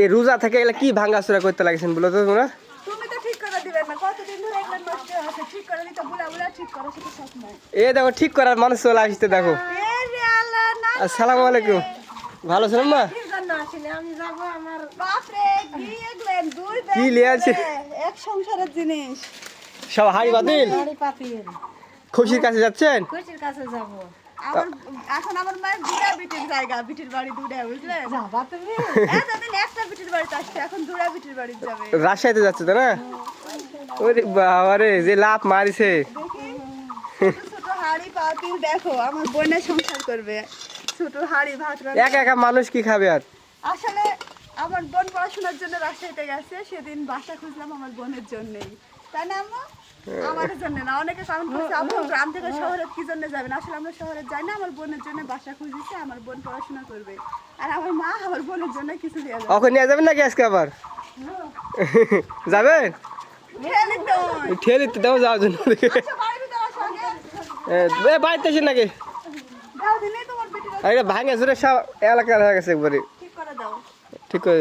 এই রোজা থেকে এগুলা কি ভাঙাচোরা করতে লাগছেন বলো তো তোমরা? তুমি তো ঠিক করে দিবে না, কতদিন ধরে এগুলো নষ্ট হচ্ছে, ঠিক করে দিতে বুলা বুলা ঠিক করো, সেটা সব নয়। এ দেখো ঠিক করার মানুষ চলে আসতে দেখো। এ রে আল্লাহ, না আসসালামু আলাইকুম, ভালো আছেন মা? কি জন্য আসলে আমি যাব আমার বাপরে, কি এগুলেন দুই কি ব্যাগ লিয়ে আছে? এক সংসারের জিনিস সব হাড়ি বাতিল বাড়ি পাতিয়ে খুশির কাছে যাচ্ছেন? কোচির কাছে যাব। আমার এখন আমার মায়ের দুটা বিটির জায়গা, বিটির বাড়ি দুটা, বুঝলে? যাবা তুমি? এতদিন একটা বিটির বাড়িতে আসছে, এখন দুটা বিটির বাড়ি যাবে। রাজশাহীতে যাচ্ছে তো না? ওরে বাবা রে, যে লাভ মারিছে। দেখি ছোট ছোট হাড়ি পাতিল, দেখো আমার বোনের সংসার করবে, ছোট হাড়ি ভাত রান্না। একা একা মানুষ কি খাবে আর? আসলে আমার বোন পড়াশোনার জন্য রাজশাহীতে গেছে, সেদিন বাসা খুঁজলাম আমার বোনের জন্যই, তাই না আম্মা? আমাদের জন্য না। অনেকে কারণ করছে আপু গ্রাম থেকে শহরে কি জন্য যাবেন, আসলে আমরা শহরে যাই না, আমার বোনের জন্য বাসা খুঁজেছি, আমার বোন পড়াশোনা করবে, আর আমার মা আমার বোনের জন্য কিছু দিয়ে যাবে। ওখানে নিয়ে যাবেন নাকি আজকে আবার? যাবেন? খেলি তো। ঠেলি তো দাও, যাওয়ার জন্য। আচ্ছা, বাড়িতে যাওয়ার সঙ্গে বাড়িতে আছেন নাকি? দাও দিনে তোমার বেটিরা এটা ভাঙে চুরে সব এলাকার হয়ে গেছে একবারে। ঠিক করে দাও। ঠিক করে